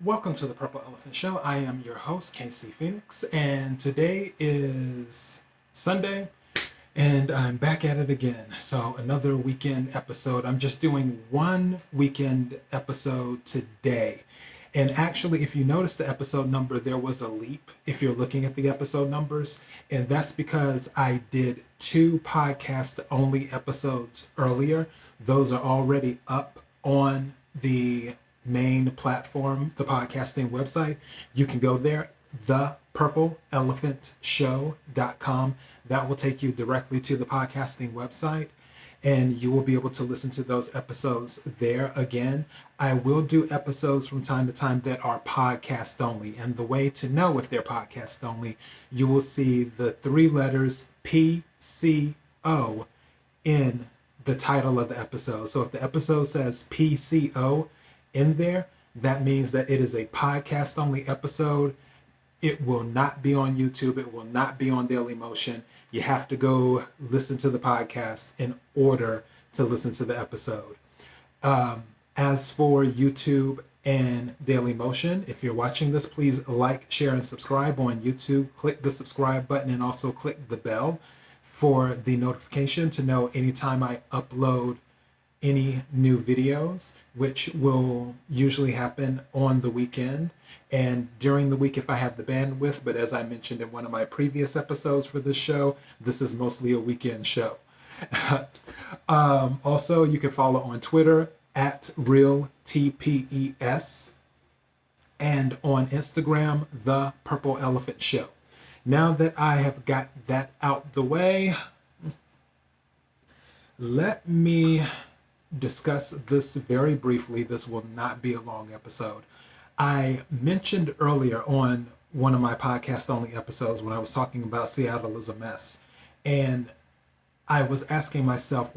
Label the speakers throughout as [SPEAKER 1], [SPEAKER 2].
[SPEAKER 1] Welcome to the Purple Elephant Show. I am your host, Casey Phoenix, and today is Sunday, and I'm back at it again. So, another weekend episode. I'm just doing one weekend episode today. And actually, if you notice the episode number, there was a leap if you're looking at the episode numbers. And that's because I did two podcast only episodes earlier. Those are already up on the main platform, the podcasting website. You can go there, thepurpleelephantshow.com. That will take you directly to the podcasting website, and you will be able to listen to those episodes there again. I will do episodes from time to time that are podcast only, and the way to know if they're podcast only, you will see the three letters PCO in the title of the episode. So if the episode says PCO in there, that means that it is a podcast only episode. It will not be on YouTube. It will not be on Daily Motion. You have to go listen to the podcast in order to listen to the episode. As for YouTube and Daily Motion, if you're watching this, please like, share, and subscribe on YouTube. Click the subscribe button and also click the bell for the notification to know anytime I upload any new videos, which will usually happen on the weekend and during the week if I have the bandwidth. But as I mentioned in one of my previous episodes for this show, this is mostly a weekend show. Also, you can follow on Twitter at real TPES and on Instagram, The Purple Elephant Show. Now that I have got that out the way, let me discuss this very briefly. This will not be a long episode. I mentioned earlier on one of my podcast only episodes when I was talking about Seattle is a mess. And I was asking myself,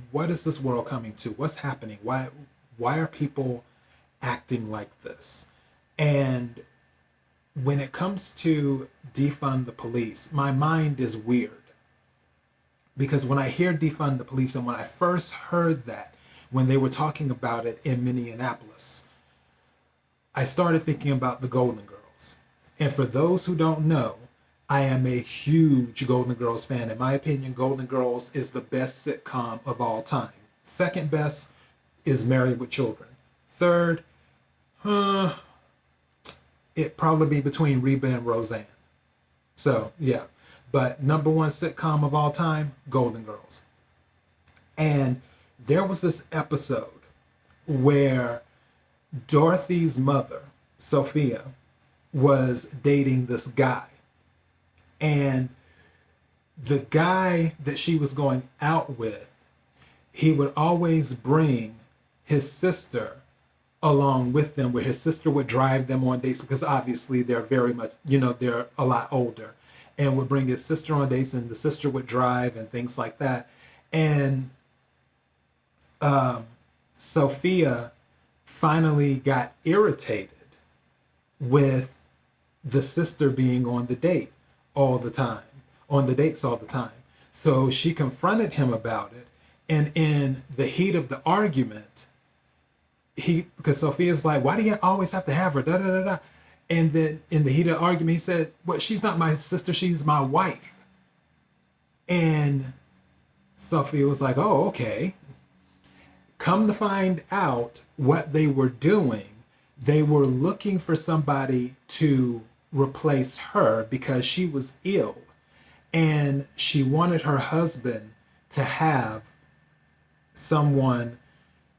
[SPEAKER 1] what is this world coming to? What's happening? Why are people acting like this? And when it comes to defund the police, my mind is weird. Because when I hear defund the police, and when I first heard that, when they were talking about it in Minneapolis, I started thinking about the Golden Girls. And for those who don't know, I am a huge Golden Girls fan. In my opinion, Golden Girls is the best sitcom of all time. Second best is Married with Children. Third, it'd probably be between Reba and Roseanne. So, yeah. But number one sitcom of all time, Golden Girls. And there was this episode where Dorothy's mother, Sophia, was dating this guy. And the guy that she was going out with, he would always bring his sister along with them, where his sister would drive them on dates because obviously they're very much, they're a lot older, and would bring his sister on dates, and the sister would drive and things like that. And Sophia finally got irritated with the sister being on the date all the time, on the dates all the time. So she confronted him about it. And in the heat of the argument, because Sophia's like, why do you always have to have her? Da, da, da, da. And then in the heat of the argument, he said, well, she's not my sister, she's my wife. And Sophia was like, oh, okay. Come to find out what they were doing, they were looking for somebody to replace her because she was ill. And she wanted her husband to have someone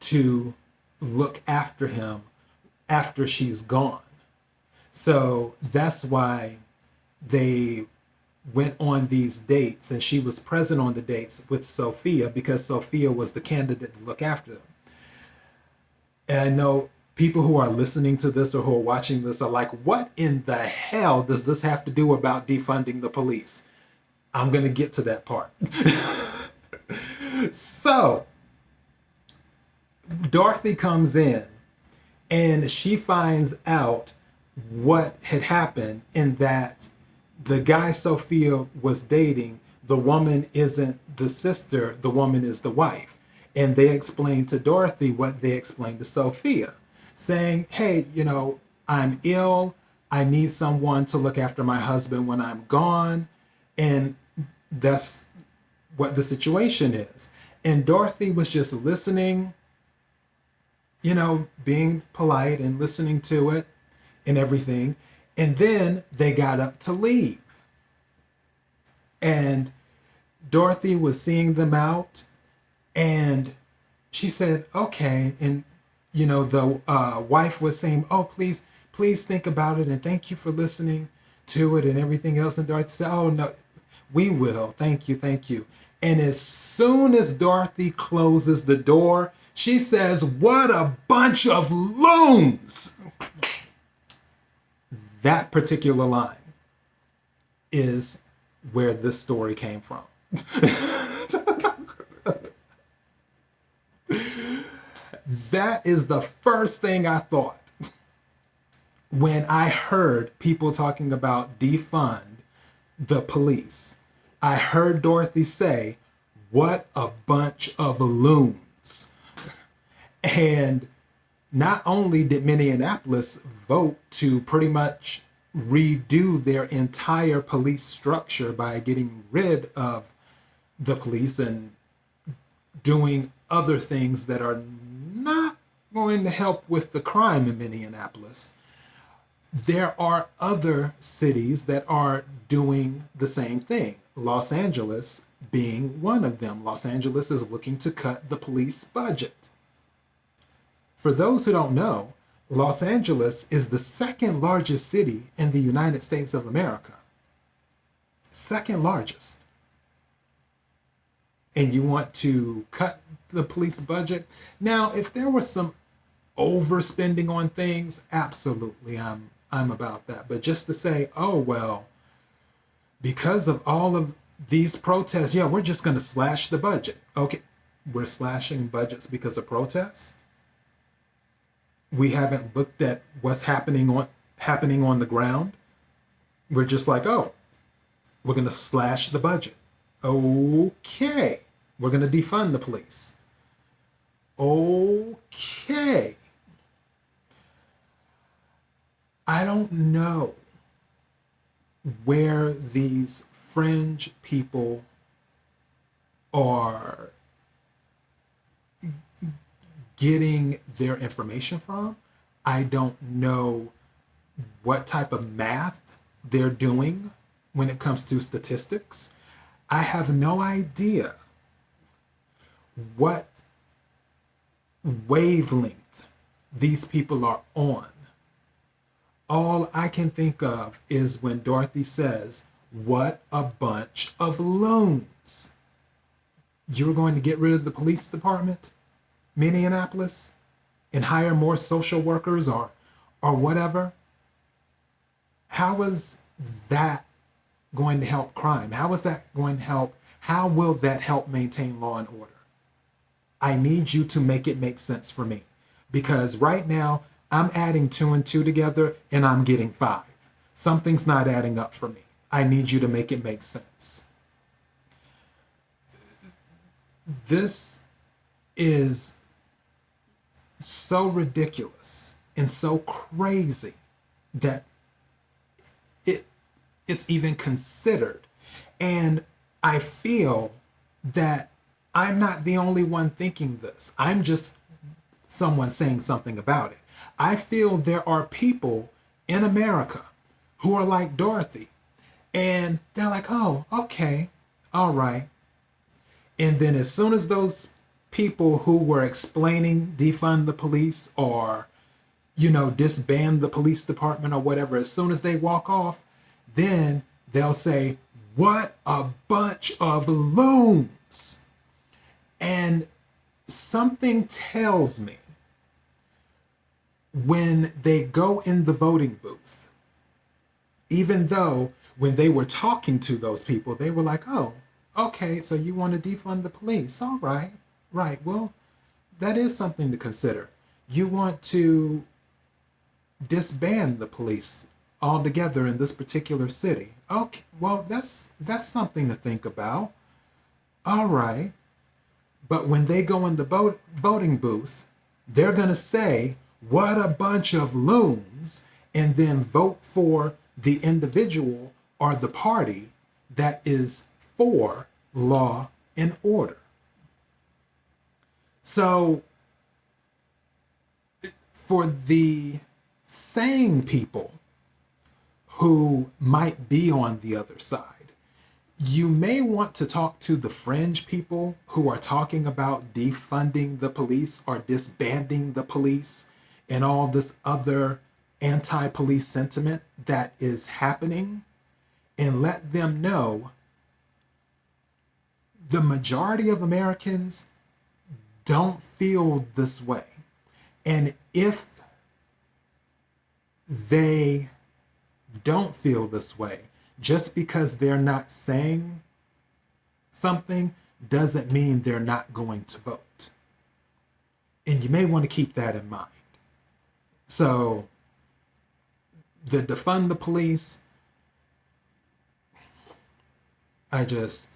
[SPEAKER 1] to look after him after she's gone. So that's why they went on these dates, and she was present on the dates with Sophia because Sophia was the candidate to look after them. And I know people who are listening to this or who are watching this are like, what in the hell does this have to do about defunding the police? I'm going to get to that part. So Dorothy comes in and she finds out what had happened, in that the guy Sophia was dating, the woman isn't the sister, the woman is the wife. And they explained to Dorothy what they explained to Sophia, saying, hey, I'm ill. I need someone to look after my husband when I'm gone. And that's what the situation is. And Dorothy was just listening, being polite and listening to it and everything. And then they got up to leave. And Dorothy was seeing them out, and she said, okay. And, the wife was saying, oh, please think about it, and thank you for listening to it and everything else. And Dorothy said, oh, no, we will. Thank you, thank you. And as soon as Dorothy closes the door, she says, what a bunch of loons. That particular line is where this story came from. That is the first thing I thought when I heard people talking about defund the police. I heard Dorothy say, what a bunch of loons. And not only did Minneapolis vote to pretty much redo their entire police structure by getting rid of the police and doing other things that are not going to help with the crime in Minneapolis, there are other cities that are doing the same thing. Los Angeles being one of them. Los Angeles is looking to cut the police budget. For those who don't know, Los Angeles is the second largest city in the United States of America. Second largest. And you want to cut the police budget? Now, if there was some overspending on things, absolutely, I'm about that. But just to say, oh, well, because of all of these protests, yeah, we're just going to slash the budget. Okay, we're slashing budgets because of protests? We haven't looked at what's happening on the ground. We're just like, oh, we're going to slash the budget. Okay, we're going to defund the police. Okay. I don't know where these fringe people are getting their information from. I don't know what type of math they're doing when it comes to statistics. I have no idea what wavelength these people are on. All I can think of is when Dorothy says, what a bunch of loons. You were going to get rid of the police department, Minneapolis, and hire more social workers or whatever? How is that going to help crime? How is that going to help? How will that help maintain law and order? I need you to make it make sense for me. Because right now, I'm adding 2 and 2 together and I'm getting 5. Something's not adding up for me. I need you to make it make sense. This is so ridiculous and so crazy that it is even considered. And I feel that I'm not the only one thinking this. I'm just someone saying something about it. I feel there are people in America who are like Dorothy, and they're like, oh, okay, all right. And then as soon as those people who were explaining defund the police or, disband the police department or whatever, as soon as they walk off, then they'll say, what a bunch of loons. And something tells me when they go in the voting booth, even though when they were talking to those people, they were like, oh, okay, so you want to defund the police. All right, right. Well, that is something to consider. You want to disband the police altogether in this particular city. Okay, well, that's something to think about. All right. But when they go in the voting booth, they're going to say, what a bunch of loons. and then vote for the individual or the party that is for law and order. So, for the sane people who might be on the other side, you may want to talk to the fringe people who are talking about defunding the police or disbanding the police and all this other anti police sentiment that is happening, and let them know the majority of Americans don't feel this way. And if they don't feel this way, just because they're not saying something doesn't mean they're not going to vote. And you may want to keep that in mind. So, the defund the police, I just,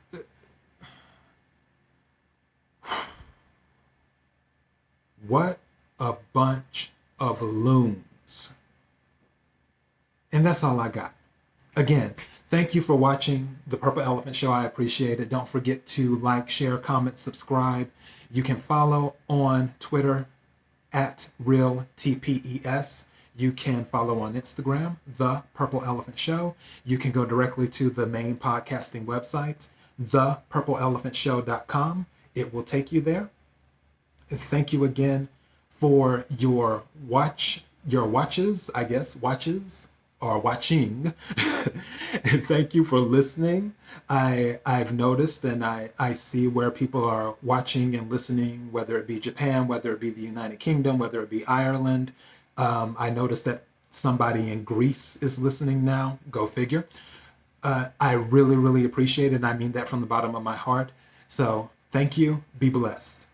[SPEAKER 1] what a bunch of loons. And that's all I got. Again, thank you for watching The Purple Elephant Show. I appreciate it. Don't forget to like, share, comment, subscribe. You can follow on Twitter at Real TPES. You can follow on Instagram, The Purple Elephant Show. You can go directly to the main podcasting website, thepurpleelephantshow.com. It will take you there. Thank you again for your watches, or watching. And thank you for listening. I've noticed and I see where people are watching and listening, whether it be Japan, whether it be the United Kingdom, whether it be Ireland. I noticed that somebody in Greece is listening now. Go figure. I really, really appreciate it. And I mean that from the bottom of my heart. So thank you. Be blessed.